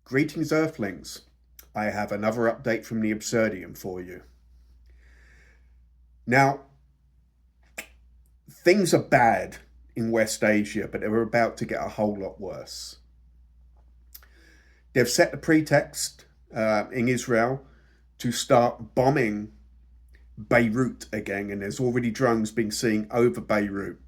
Greetings, Earthlings. I have another update from the Absurdium for you. Now, things are bad in West Asia, but they're about to get a whole lot worse. They've set the pretext in Israel to start bombing Beirut again, and there's already drones being seen over Beirut.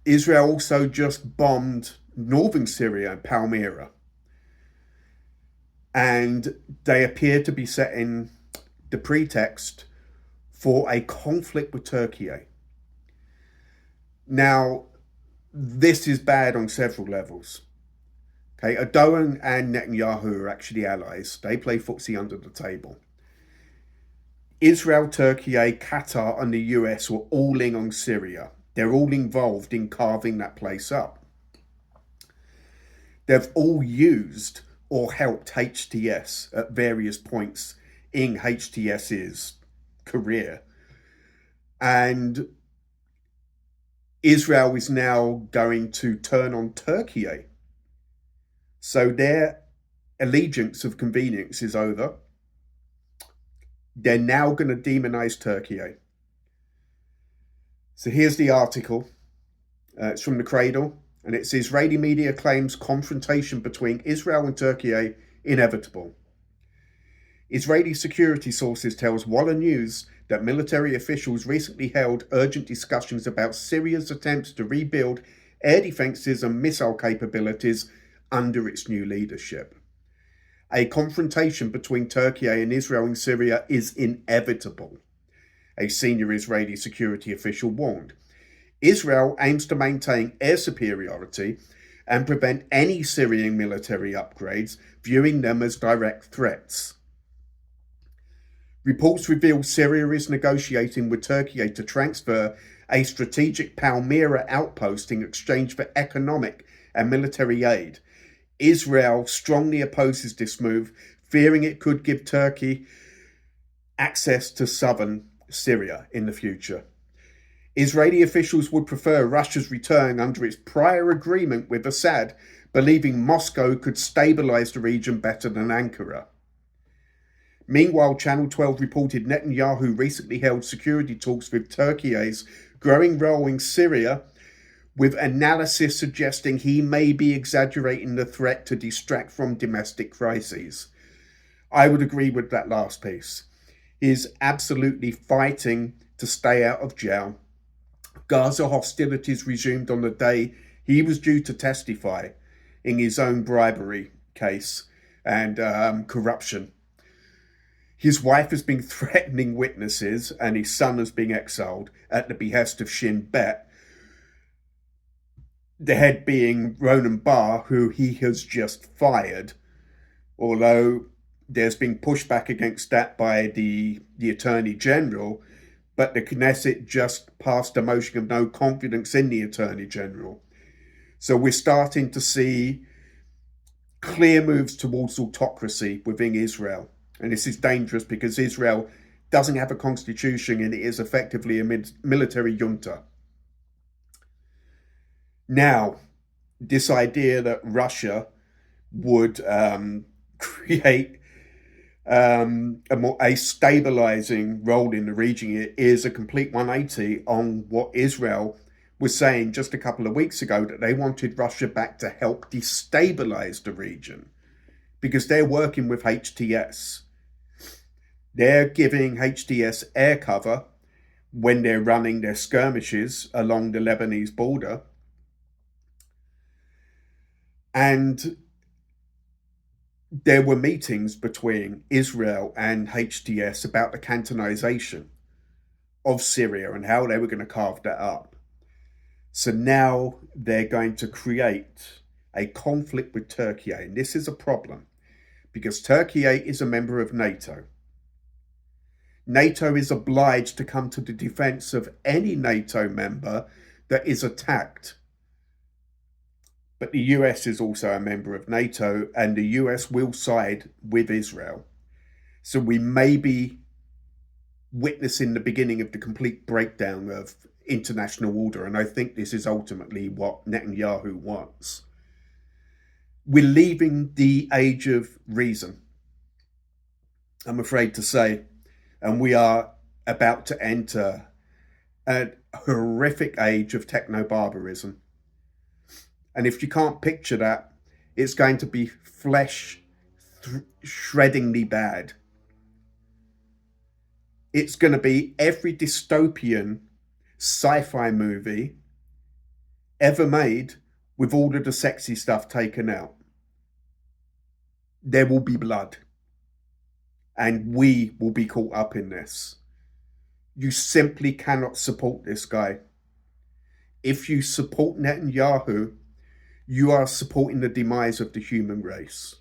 Israel also just bombed northern Syria and Palmyra, and they appear to be setting the pretext for a conflict with Turkiye. Now, this is bad on several levels. Okay, Erdogan and Netanyahu are actually allies. They play footsie under the table. Israel, Turkiye, Qatar, and the US were all in on Syria. They're all involved in carving that place up. They've all used or helped HTS at various points in HTS's career. And Israel is now going to turn on Turkiye. So their allegiance of convenience is over. They're now going to demonize Turkiye. So here's the article. It's from the Cradle, and it's Israeli media claims confrontation between Israel and Turkiye inevitable. Israeli security sources tells Walla News that military officials recently held urgent discussions about Syria's attempts to rebuild air defenses and missile capabilities under its new leadership. A confrontation between Turkiye and Israel in Syria is inevitable, a senior Israeli security official warned. Israel aims to maintain air superiority and prevent any Syrian military upgrades, viewing them as direct threats. Reports reveal Syria is negotiating with Turkey to transfer a strategic Palmyra outpost in exchange for economic and military aid. Israel strongly opposes this move, fearing it could give Turkey access to southern Syria in the future. Israeli officials would prefer Russia's return under its prior agreement with Assad, believing Moscow could stabilize the region better than Ankara. Meanwhile, Channel 12 reported Netanyahu recently held security talks with Turkey's growing role in Syria, with analysis suggesting he may be exaggerating the threat to distract from domestic crises. I would agree with that last piece. He is absolutely fighting to stay out of jail. Gaza hostilities resumed on the day he was due to testify in his own bribery case and corruption. His wife has been threatening witnesses, and his son has been exiled at the behest of Shin Bet, the head being Ronan Bar, who he has just fired, although there's been pushback against that by the Attorney General, but the Knesset just passed a motion of no confidence in the Attorney General. So we're starting to see clear moves towards autocracy within Israel. And this is dangerous because Israel doesn't have a constitution and it is effectively a military junta. Now, this idea that Russia would create a stabilizing role in the region is a complete 180 on what Israel was saying just a couple of weeks ago, that they wanted Russia back to help destabilize the region because they're working with HTS. They're giving HTS air cover when they're running their skirmishes along the Lebanese border. And there were meetings between Israel and HTS about the cantonization of Syria and how they were going to carve that up. So now they're going to create a conflict with Turkey, and this is a problem because Turkey is a member of NATO. NATO is obliged to come to the defense of any NATO member that is attacked. But the US is also a member of NATO, and the US will side with Israel. So we may be witnessing the beginning of the complete breakdown of international order, and I think this is ultimately what Netanyahu wants. We're leaving the age of reason, I'm afraid to say, and we are about to enter a horrific age of techno-barbarism. And if you can't picture that, it's going to be shreddingly bad. It's going to be every dystopian sci-fi movie ever made with all of the sexy stuff taken out. There will be blood. And we will be caught up in this. You simply cannot support this guy. If you support Netanyahu, you are supporting the demise of the human race.